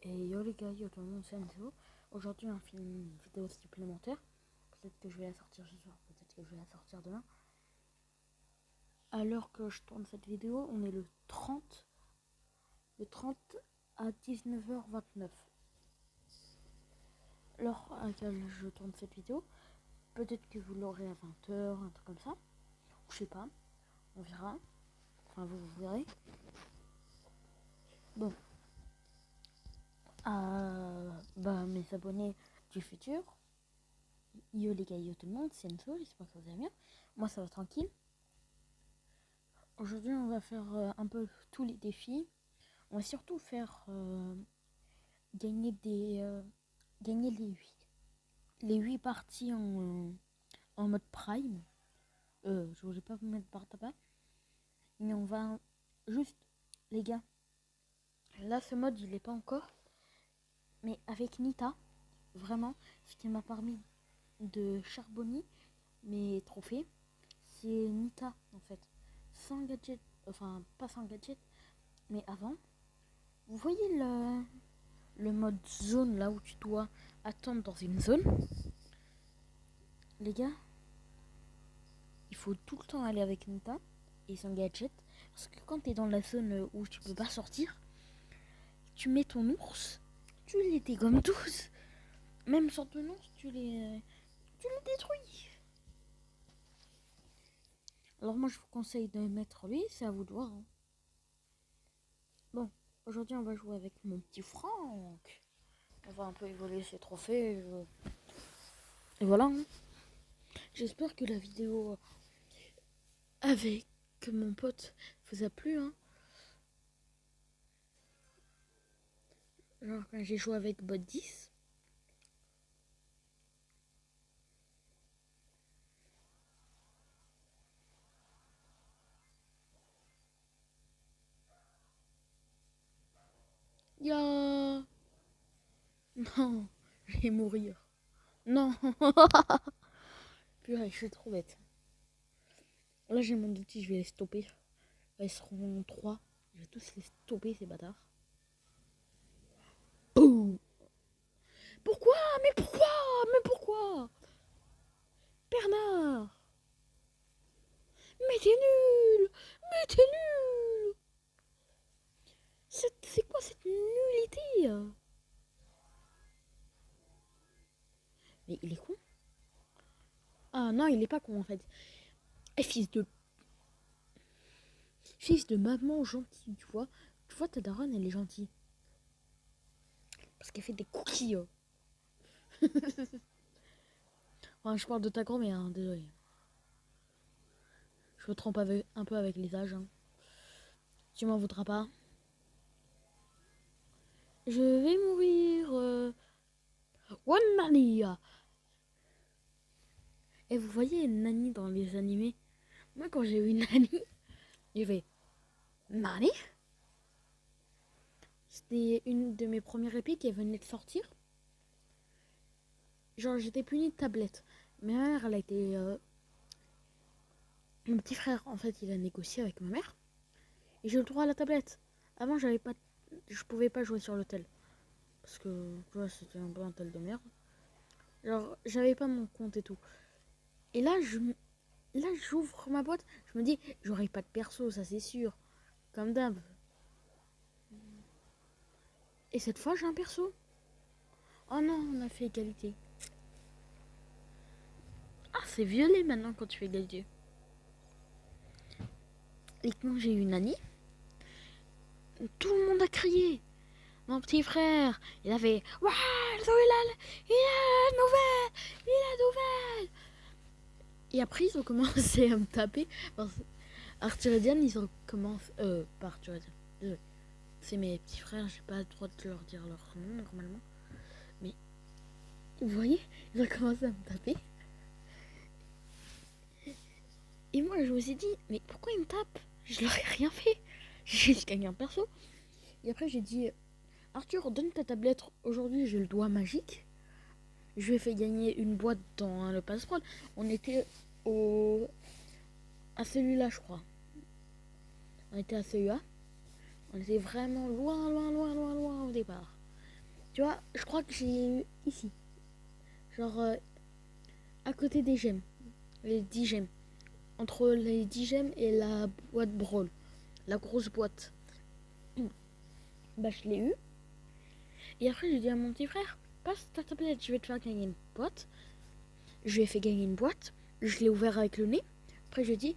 Et yo les gars, yo tout le monde, c'est Enzo. Aujourd'hui on filme une vidéo supplémentaire. Peut-être que je vais la sortir ce soir, peut-être que je vais la sortir demain. Alors que je tourne cette vidéo, on est le 30 à 19h29. L'heure à laquelle je tourne cette vidéo, peut-être que vous l'aurez à 20h, un truc comme ça. Je sais pas, on verra. Enfin vous verrez. Bon. Mes abonnés du futur. Yo les gars, yo tout le monde, c'est Enzo, j'espère que vous allez bien. Moi ça va tranquille. Aujourd'hui on va faire un peu tous les défis. On va surtout faire gagner gagner les 8 parties en mode prime. Je voulais pas vous mettre par tabac. Mais on va juste, les gars, là ce mode il est pas encore. Mais avec Nita, vraiment, ce qui m'a permis de charbonner mes trophées, c'est Nita en fait. Sans gadget, enfin pas sans gadget, mais avant. Vous voyez le mode zone là où tu dois attendre dans une zone. Les gars, il faut tout le temps aller avec Nita et son gadget. Parce que quand tu es dans la zone où tu peux pas sortir, tu mets ton ours, tu les dégommes tous. Même sans ton ours, tu les détruis. Alors moi je vous conseille de mettre lui, c'est à vous de voir. Hein. Bon, aujourd'hui on va jouer avec mon petit Franck. On va un peu évoluer ses trophées. Et voilà. Hein. J'espère que la vidéo avec mon pote vous a plu. Hein. Genre quand j'ai joué avec bot 10. Ya. Non, je vais mourir. Non. Purée, je suis trop bête. Là j'ai mon outil, je vais les stopper. Là, ils seront 3. Je vais tous les stopper ces bâtards. Boum. Pourquoi? Mais pourquoi? Mais pourquoi? Bernard! Mais t'es nul! Mais t'es nul! C'est quoi cette nullité? Mais il est con? Ah non, il est pas con en fait. Eh, fils de maman gentil, tu vois. Tu vois, ta daronne, elle est gentille. Parce qu'elle fait des cookies. Enfin, je parle de ta grand-mère, hein, désolé. Je me trompe un peu avec les âges. Hein. Tu m'en voudras pas. Je vais mourir. One Nania. Et vous voyez une Nani dans les animés? Moi, quand j'ai eu une Nani, j'ai fait Nani? C'était une de mes premières épiques qui venait de sortir. Genre, j'étais punie de tablette. Ma mère, elle a été. Mon petit frère, en fait, il a négocié avec ma mère. Et j'ai eu le droit à la tablette. Avant, je pouvais pas jouer sur l'hôtel. Parce que, tu vois, c'était un peu un tel de merde. Genre, j'avais pas mon compte et tout. Et là, j'ouvre ma boîte. Je me dis, j'aurai pas de perso, ça c'est sûr. Comme d'hab. Et cette fois, j'ai un perso. Oh non, on a fait égalité. Ah, c'est violet maintenant quand tu fais égalité. Et quand j'ai eu une Annie, tout le monde a crié. Mon petit frère, il a fait waouh, il a la nouvelle, il a la nouvelle. Et après, ils ont commencé à me taper. Arthur et Diane, ils ont commencé. Pas Arthur et Diane, désolé. C'est mes petits frères, j'ai pas le droit de leur dire leur nom normalement. Mais vous voyez, ils ont commencé à me taper. Et moi, je me suis dit, mais pourquoi ils me tapent? Je leur ai rien fait. J'ai juste gagné un perso. Et après, j'ai dit, Arthur, donne ta tablette. Aujourd'hui, j'ai le doigt magique. Je lui ai fait gagner une boîte dans le passeport. On était à celui-là, je crois. On était à celui-là. On était vraiment loin, loin, loin, loin, loin au départ. Tu vois, je crois que j'ai eu ici. Genre, à côté des gemmes. Les 10 gemmes. Entre les 10 gemmes et la boîte Brawl. La grosse boîte. Bah, je l'ai eu. Et après, j'ai dit à mon petit frère, passe ta tablette, je vais te faire gagner une boîte. Je lui ai fait gagner une boîte. Je l'ai ouvert avec le nez. Après, je lui ai dit,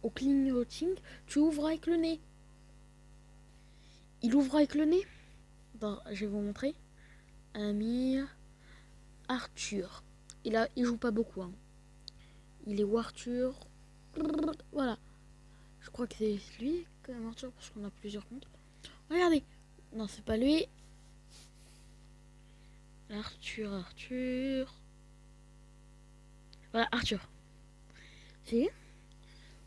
au clignoting, tu ouvres avec le nez. Il ouvre avec le nez. Bon, je vais vous montrer. Amir, Arthur. Il joue pas beaucoup. Hein. Il est où Arthur? Voilà. Je crois que c'est lui quand même Arthur parce qu'on a plusieurs comptes. Regardez. Non, c'est pas lui. Arthur. Voilà, Arthur. C'est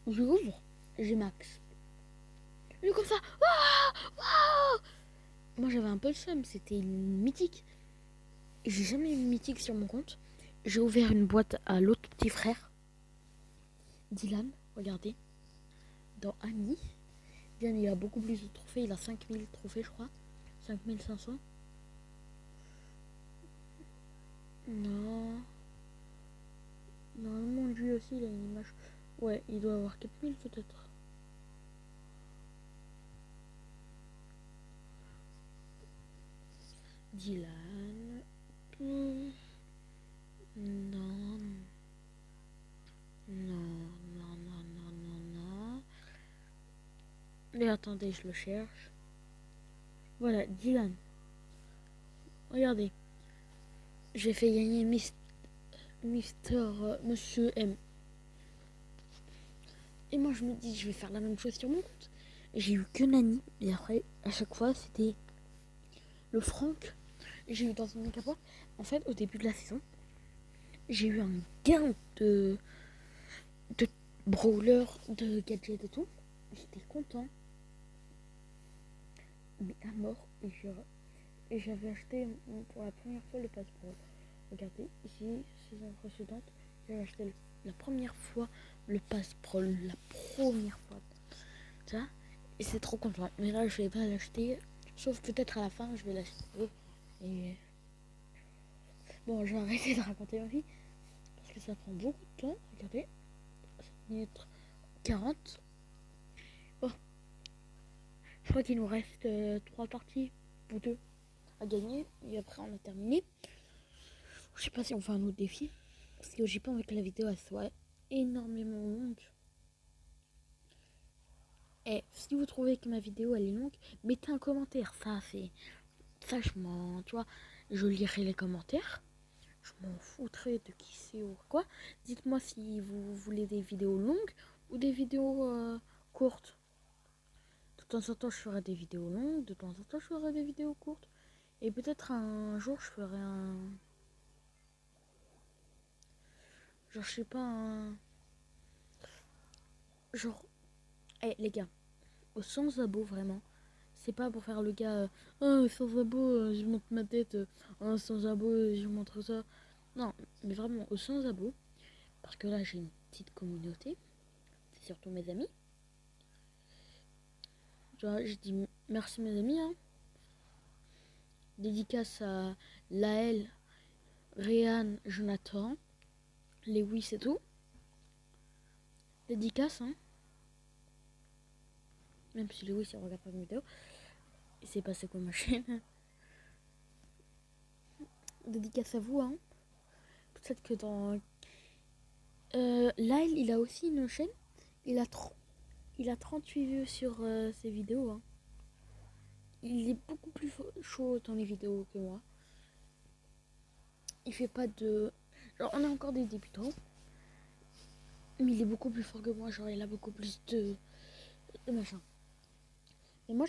j'ouvre, j'ai Max. Il est comme ça. Waouh, waouh. Moi j'avais un peu le seum, c'était une mythique. J'ai jamais eu une mythique sur mon compte. J'ai ouvert une boîte à l'autre petit frère. Dylan, regardez. Dans Annie. Dylan il a beaucoup plus de trophées, il a 5000 trophées je crois. 5500. Non. Normalement lui aussi il a une image. Ouais, il doit avoir 4000 peut-être. Dylan. Non. Non. Mais attendez, je le cherche. Voilà, Dylan. Regardez. J'ai fait gagner Monsieur M. Et moi, je me dis, je vais faire la même chose sur mon compte. J'ai eu que Nani. Et après, à chaque fois, c'était le Franck. J'ai eu dans une méga boîte. En fait, au début de la saison, j'ai eu un gain de brawler, de gadgets et tout. J'étais content. Mais à mort, et j'avais acheté pour la première fois le passeport. Regardez, ici, saison précédente, j'avais acheté la première fois le passeport, la première fois. Ça, et c'est trop content. Mais là, je vais pas l'acheter, sauf peut-être à la fin, je vais l'acheter. Et bon, je vais arrêter de raconter ma vie, parce que ça prend beaucoup de temps. Regardez, 7 minutes 40. Bon, je crois qu'il nous reste 3 parties, ou 2, à gagner. Et après, on a terminé. Je sais pas si on fait un autre défi. Parce que j'ai pas envie que la vidéo elle soit énormément longue. Et si vous trouvez que ma vidéo elle est longue, mettez un commentaire. Ça c'est. Ça je m'en. Tu vois, je lirai les commentaires. Je m'en foutrai de qui c'est ou quoi. Dites-moi si vous voulez des vidéos longues ou des vidéos courtes. De temps en temps je ferai des vidéos longues, de temps en temps je ferai des vidéos courtes. Et peut-être un jour je ferai un. Genre je sais pas un. Genre. Eh les gars, aux sans abos vraiment. C'est pas pour faire le gars sans abos, je monte ma tête, sans abos, je montre ça. Non, mais vraiment aux sans abos. Parce que là j'ai une petite communauté. C'est surtout mes amis. Je dis merci mes amis. Hein. Dédicace à Laël, Réan, Jonathan, Lewis et tout. Dédicace, hein. Même si Lewis il regarde pas mes vidéos. Il s'est passé quoi ma chaîne. Dédicace à vous, hein. Peut-être que dans. Lyle, il a aussi une chaîne. Il a 38 vues sur ses vidéos. Hein. Il est beaucoup plus chaud dans les vidéos que moi. Il fait pas de. Genre, on est encore des débutants. Mais il est beaucoup plus fort que moi. Genre, il a beaucoup plus de machin. Et moi,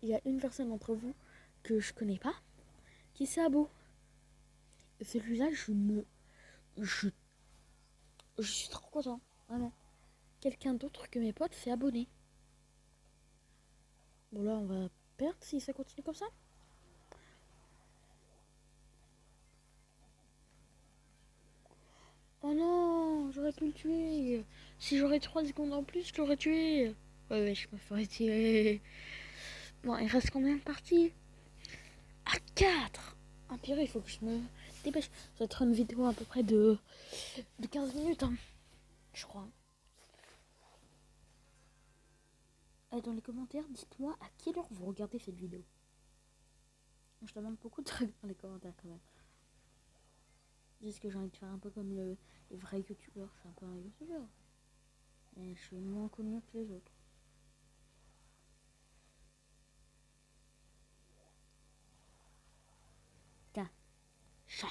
il y a une personne d'entre vous que je connais pas qui s'est abo. Et celui-là, je suis trop content. Vraiment. Quelqu'un d'autre que mes potes s'est abonné. Bon, là, on va perdre si ça continue comme ça. Oh non, j'aurais pu le tuer. Si j'aurais 3 secondes en plus, je l'aurais tué. Ouais, je me ferais tirer. Bon, il reste combien de parties? 4. Ah purée, il faut que je me dépêche. Ça va être une vidéo à peu près de 15 minutes, hein, je crois. Dans les commentaires, dites-moi à quelle heure vous regardez cette vidéo. Je demande beaucoup de trucs dans les commentaires quand même. Juste que j'ai envie de faire un peu comme les vrais youtubeurs. Je suis un peu un youtubeur. Mais je suis moins connu que les autres. Tiens. Chat.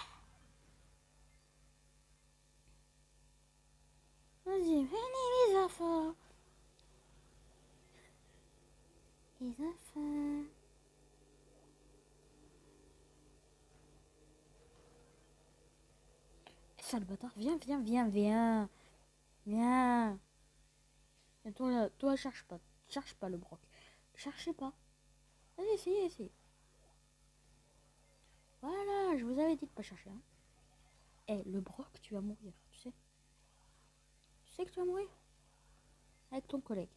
Vas-y, venez les enfants. Les enfants. Sale bâtard, viens, viens, viens, viens. Viens. Et toi, cherche pas. Cherche pas le broc. Cherchez pas. Allez, essayez, essayez. Voilà, je vous avais dit de pas chercher. Hein. Le broc, tu vas mourir, tu sais. Tu sais que tu vas mourir avec ton collègue.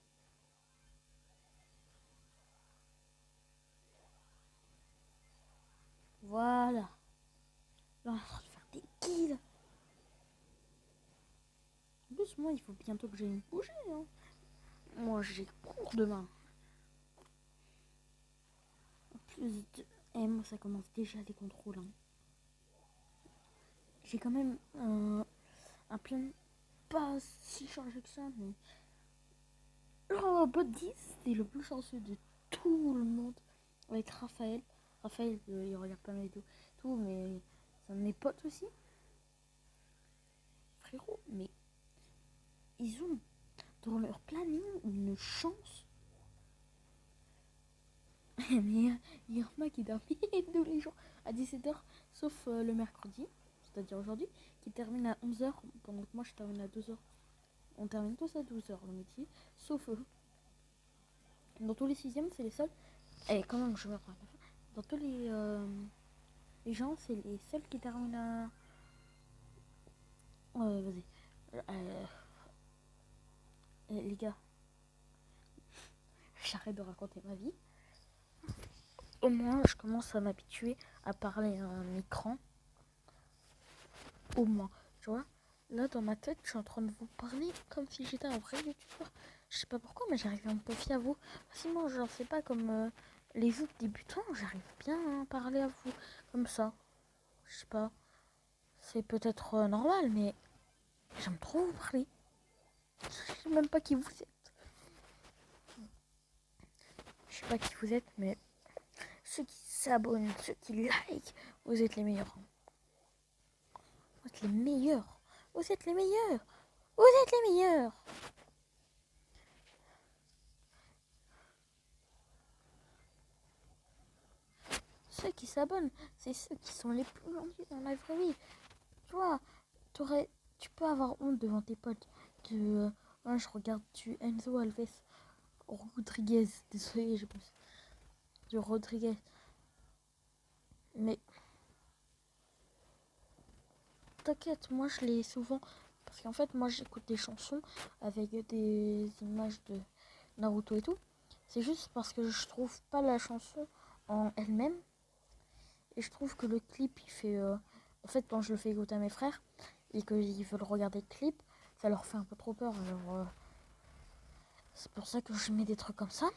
Voilà. Là, on est en train de faire des kills. En plus, moi, il faut bientôt que j'aille me bouger. Hein. Moi, j'ai cours demain. En plus, moi, ça commence déjà les contrôles. Hein. J'ai quand même un plan pas si chargé que ça, mais... Oh, bot 10, c'est le plus chanceux de tout le monde. Avec Raphaël. Raphaël, il regarde pas mes vidéos. Tout, mais c'est un de mes potes aussi. Frérot, mais ils ont dans leur planning une chance. Mais il y en a qui dorment tous les jours à 17h, sauf le mercredi, c'est-à-dire aujourd'hui, qui termine à 11h, pendant que moi je termine à 2h. On termine tous à 12h le midi, sauf eux. Dans tous les 6e, c'est les seuls. Et quand même, je me rappelle. Dans tous les gens, c'est les seuls qui terminent à. Vas-y. Les gars, j'arrête de raconter ma vie. Au moins, je commence à m'habituer à parler à un écran. Au moins, tu vois. Là, dans ma tête, je suis en train de vous parler comme si j'étais un vrai youtubeur. Je sais pas pourquoi, mais j'arrive à me confier à vous. Sinon, je ne sais pas comme les autres débutants, j'arrive bien à parler à vous comme ça. Je sais pas. C'est peut-être normal, mais j'aime trop vous parler. Je sais même pas qui vous êtes. Je sais pas qui vous êtes, mais ceux qui s'abonnent, ceux qui like, vous êtes les meilleurs. Vous êtes les meilleurs. Vous êtes les meilleurs. Vous êtes les meilleurs. Ceux qui s'abonnent, c'est ceux qui sont les plus gentils dans la vraie vie. Tu vois, tu peux avoir honte devant tes potes. Je regarde du Enzo Alves Rodriguez. Désolé, je pense. Du Rodriguez. Mais t'inquiète, moi je l'ai souvent. Parce qu'en fait, moi j'écoute des chansons avec des images de Naruto et tout. C'est juste parce que je trouve pas la chanson en elle-même. Et je trouve que le clip, il fait... En fait, quand je le fais écouter à mes frères et qu'ils veulent regarder le clip, ça leur fait un peu trop peur. Alors, c'est pour ça que je mets des trucs comme ça.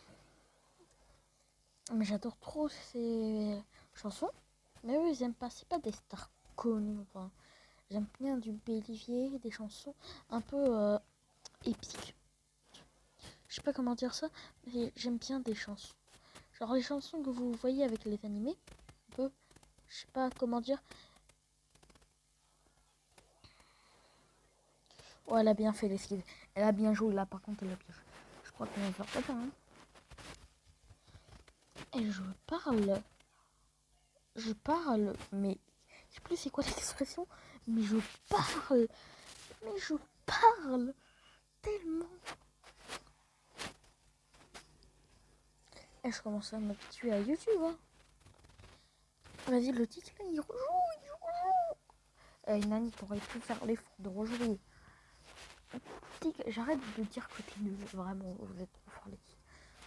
Mais j'adore trop ces chansons. Mais eux, ils aiment pas. C'est pas des stars connues. Enfin, j'aime bien du Bélivier, des chansons un peu épiques. Je sais pas comment dire ça, mais j'aime bien des chansons. Genre les chansons que vous voyez avec les animés. Un peu. Je sais pas comment dire. Oh, elle a bien fait l'esquive. Elle a bien joué là, par contre, elle a bien joué. Je crois qu'elle va faire ça, hein. Et je parle, mais je sais plus c'est quoi l'expression, mais je parle, tellement. Et je commence à m'habituer à YouTube, hein. Vas-y, le titre, là, il rejoue. Nani, t'aurais pu faire l'effort de rejouer. J'arrête de dire que t'es nul, vraiment, vous êtes trop forts les filles.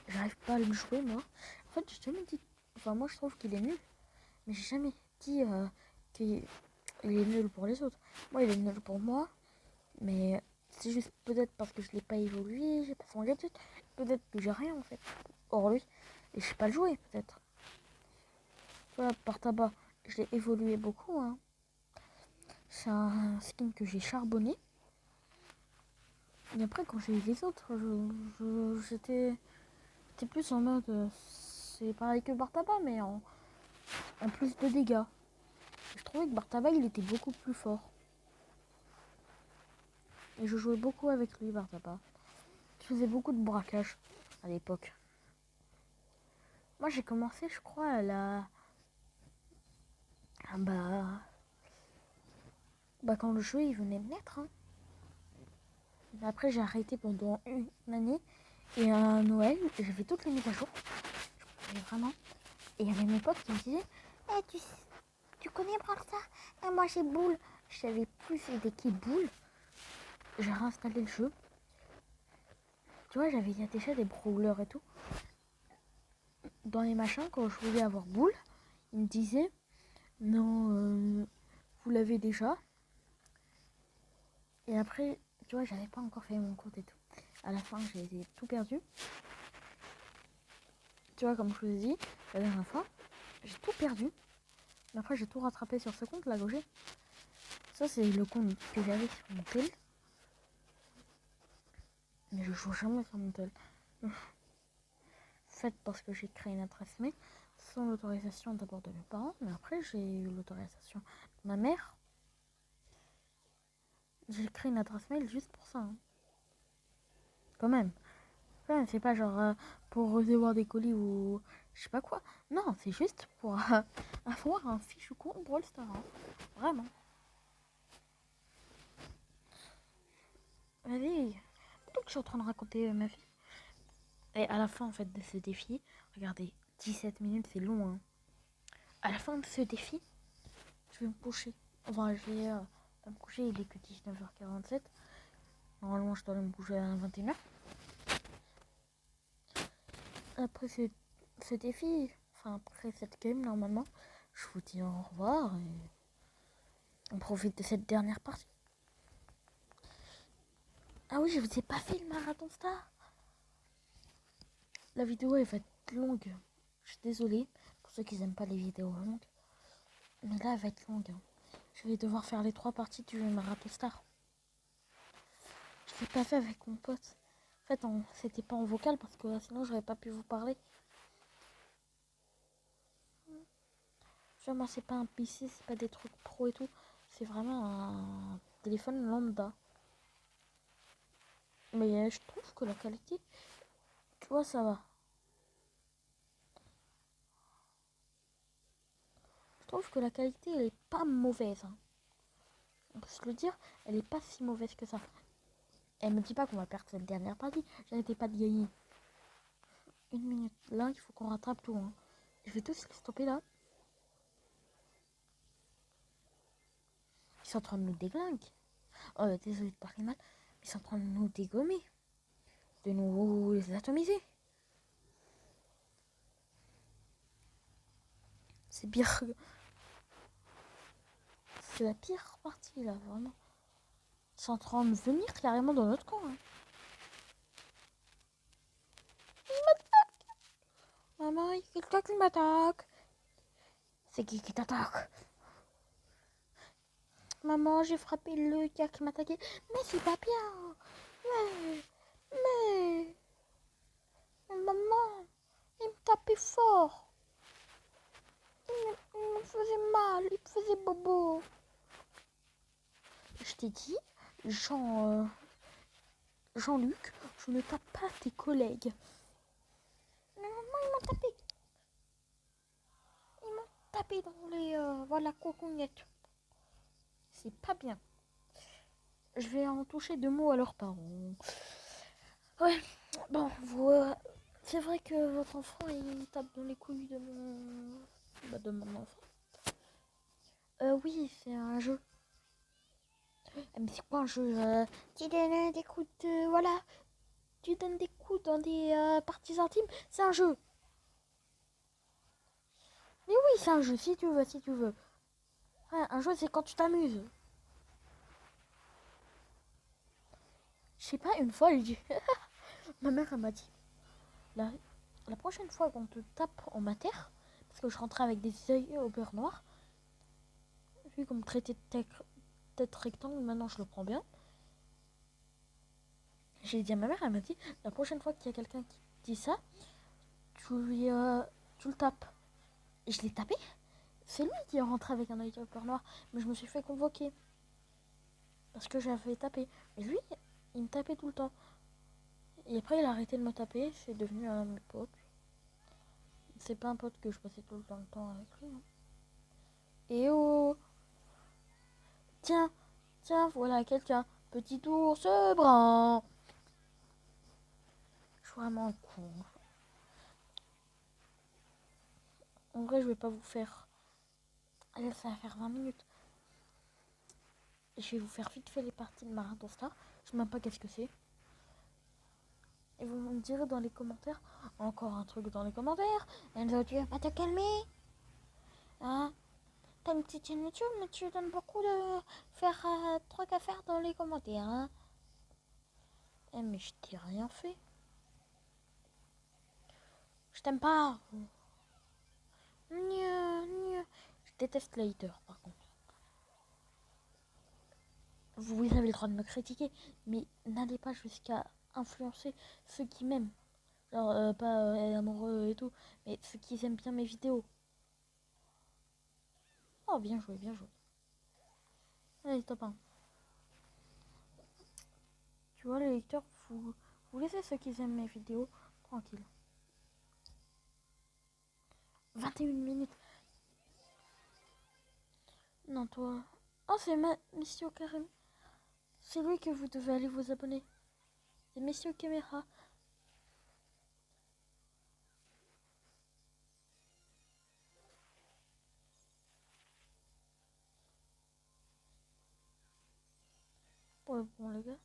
J'arrive pas à le jouer, moi. En fait, j'ai jamais dit... Enfin, moi, je trouve qu'il est nul. Mais j'ai jamais dit qu'il est nul pour les autres. Moi, il est nul pour moi. Mais c'est juste peut-être parce que je l'ai pas évolué, j'ai pas son gadget. Peut-être que j'ai rien en fait. Or lui, et je sais pas le jouer peut-être. Voilà, par tabac, je l'ai évolué beaucoup. Hein. C'est un skin que j'ai charbonné. Et après, quand j'ai eu les autres, j'étais plus en mode. C'est pareil que Bartaba, mais en plus de dégâts. Je trouvais que Bartaba, il était beaucoup plus fort. Et je jouais beaucoup avec lui, Bartaba. Je faisais beaucoup de braquage à l'époque. Moi, j'ai commencé, je crois, à la. Ah bah quand le jeu il venait de naître. Hein. Après, j'ai arrêté pendant une année. Et à Noël, j'avais toutes les mises à jour. Je vraiment. Et il y avait mes potes qui me disaient tu connais Brawl Stars? Et moi, j'ai Boule. Je savais plus c'était qui Boule. J'ai réinstallé le jeu. Tu vois, j'avais déjà des brawlers et tout. Dans les machins, quand je voulais avoir Boule, ils me disaient non, vous l'avez déjà. Et après, tu vois, j'avais pas encore fait mon compte et tout. À la fin, j'ai tout perdu. Tu vois, comme je vous ai dit la dernière fois, j'ai tout perdu. Mais après, j'ai tout rattrapé sur ce compte là que j'ai. Ça, c'est le compte que j'avais sur mon tel. Mais je joue jamais sur mon tel. Fait parce que j'ai créé une adresse mail sans l'autorisation d'abord de mes parents. Mais après, j'ai eu l'autorisation de ma mère. J'ai créé une adresse mail juste pour ça. Hein. Quand même. C'est pas genre pour recevoir des colis ou je sais pas quoi. Non, c'est juste pour avoir un fichu compte Brawl Stars. Hein. Vraiment. Vas-y. Donc je suis en train de raconter ma vie. Et à la fin en fait de ce défi, regardez, 17 minutes c'est long. Hein. À la fin de ce défi, je vais me coucher. Enfin, je vais me coucher, il est que 19h47. Normalement, je dois me coucher à 21h. Après ce défi, enfin après cette game, normalement, je vous dis au revoir et on profite de cette dernière partie. Ah oui, je vous ai pas fait le marathon star. La vidéo elle va être longue. Je suis désolée pour ceux qui n'aiment pas les vidéos longues. Mais là, elle va être longue. Hein. Je vais devoir faire les 3 parties du marathon star. Je l'ai pas fait avec mon pote. En fait, c'était pas en vocal parce que sinon j'aurais pas pu vous parler. Tu vois, moi c'est pas un PC, c'est pas des trucs pro et tout. C'est vraiment un téléphone lambda. Mais je trouve que la qualité, tu vois, ça va. Je trouve que la qualité, elle est pas mauvaise. Hein. On peut se le dire, elle est pas si mauvaise que ça. Elle me dit pas qu'on va perdre cette dernière partie. J'arrêtais pas de gagner. 1 minute. Là, il faut qu'on rattrape tout. Hein. Je vais tous les stopper là. Ils sont en train de nous déglinguer. Oh, désolé de parler mal. Ils sont en train de nous dégommer. De nous atomiser. C'est pire. C'est la pire partie là, vraiment. Ils sont en train de venir carrément dans notre camp. Hein. Maman, il y a quelqu'un qui m'attaque. C'est qui t'attaque? Maman, j'ai frappé le gars qui m'attaquait. Mais c'est pas bien. Mais, maman, il me tapait fort. Il me faisait mal, il me faisait bobo. Je t'ai dit, Jean-Luc, je ne tape pas tes collègues. Mais maman, il m'a tapé. Il m'a tapé dans les voilà, cocognettes. C'est pas bien. Je vais en toucher 2 mots à leurs parents. Ouais, bon, c'est vrai que votre enfant, il tape dans les couilles de mon enfant. Oui, c'est un jeu. Mais c'est quoi un jeu Tu donnes des coups de... Voilà. Tu donnes des coups dans des parties intimes. C'est un jeu. Mais oui, c'est un jeu, si tu veux, si tu veux. Ouais, un jeu, c'est quand tu t'amuses. Je sais pas, une fois, elle dit... Ma mère, elle m'a dit, la, la prochaine fois qu'on te tape en matière, parce que je rentrais avec des œils au beurre noir, vu qu'on me traitait de tête rectangle, maintenant je le prends bien. J'ai dit à ma mère, elle m'a dit, la prochaine fois qu'il y a quelqu'un qui dit ça, tu le tapes. Et je l'ai tapé. C'est lui qui est rentré avec un œil au beurre noir, mais je me suis fait convoquer. Parce que j'avais tapé. Mais lui, il me tapait tout le temps. Et après, il a arrêté de me taper, c'est devenu un de mes potes. C'est pas un pote que je passais tout le temps avec lui. Hein. Et oh, tiens, tiens, voilà quelqu'un. Petit ours brun. Je suis vraiment con. En vrai, je vais pas vous faire... Allez, ça va faire 20 minutes. Je vais vous faire vite fait les parties de Marathon Star. Je sais même pas qu'est-ce que c'est. Et vous me direz dans les commentaires. Encore un truc dans les commentaires. Enzo, tu vas pas te calmer? Hein? T'as une petite chaîne YouTube, mais tu donnes beaucoup de faire trucs à faire dans les commentaires. Hein? Eh, mais je t'ai rien fait. Je t'aime pas. Je déteste les haters, par contre. Vous avez le droit de me critiquer, mais n'allez pas jusqu'à influencer ceux qui m'aiment. Genre, pas amoureux et tout, mais ceux qui aiment bien mes vidéos. Oh, bien joué, bien joué. Allez, top 1. Tu vois, les lecteurs, vous laissez ceux qui aiment mes vidéos tranquilles. 21 minutes. Non, toi. Oh, c'est Monsieur Karim. C'est lui que vous devez aller vous abonner. C'est Monsieur Caméra. Ouais, bon, les gars.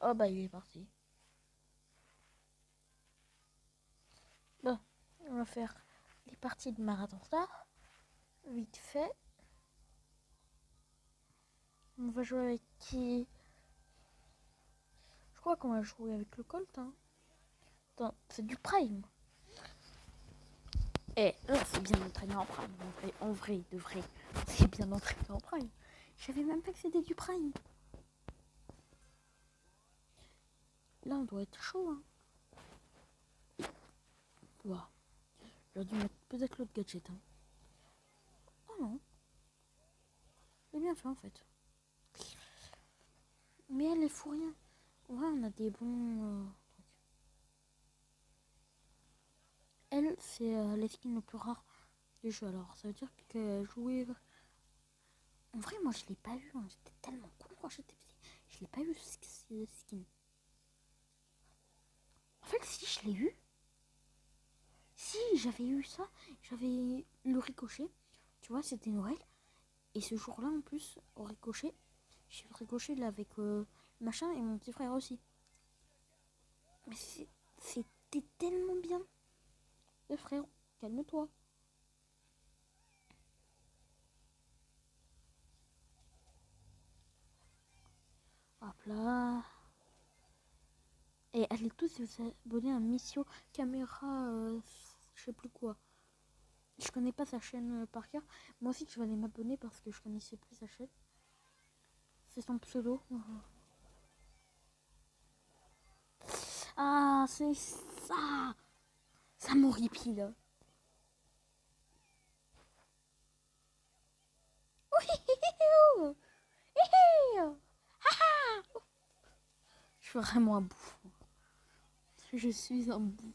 Oh, bah, il est parti. Bon, on va faire les parties de Marathon Star. Vite fait. On va jouer avec qui? Je crois qu'on va jouer avec le Colt. Hein. Attends, c'est du Prime. Eh, là, c'est bien entraîné en Prime. En vrai, de vrai. C'est bien entraîné en Prime. Je savais même pas que c'était du Prime. Là, on doit être chaud. Hein. Wow. J'aurais dû mettre peut-être l'autre gadget. Hein. Oh non. C'est bien fait en fait. Mais elle est fou rien. Ouais, on a des bons trucs. Elle, c'est les skins les plus rares du jeu. Alors, ça veut dire que jouer. En vrai, moi, je l'ai pas eu. Hein. J'étais tellement con quand j'étais petit. Je l'ai pas eu ce skin. En fait, si je l'ai eu. Si j'avais eu ça, j'avais le ricochet. Tu vois, c'était Noël. Et ce jour-là, en plus, au ricochet, j'ai eu le ricochet là avec machin et mon petit frère aussi. Mais c'était tellement bien. Le frère, calme-toi. Hop là. Et allez tous vous abonner à Mission Caméra, je sais plus quoi. Je connais pas sa chaîne par cœur. Moi aussi, je vais aller m'abonner parce que je connaissais plus sa chaîne. C'est son pseudo. Ah, c'est ça. Ça m'horripile. Je suis vraiment un bouffon. Je suis un bouffon.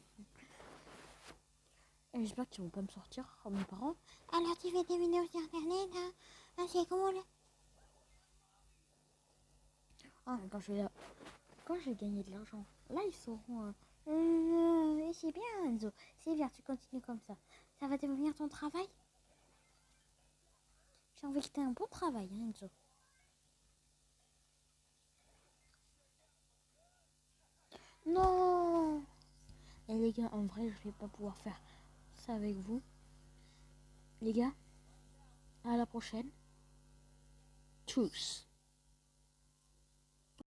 Et j'espère qu'ils vont pas me sortir, mes parents. Alors tu fais des vidéos sur internet, hein? Ah, c'est cool. Ah, quand je vais gagner de l'argent, là ils sauront. C'est bien, Enzo. C'est bien, tu continues comme ça. Ça va devenir ton travail. J'ai envie que tu aies un bon travail, hein, Enzo. Non. Et les gars, en vrai, je vais pas pouvoir faire ça avec vous. les gars, à la prochaine. Tchuss.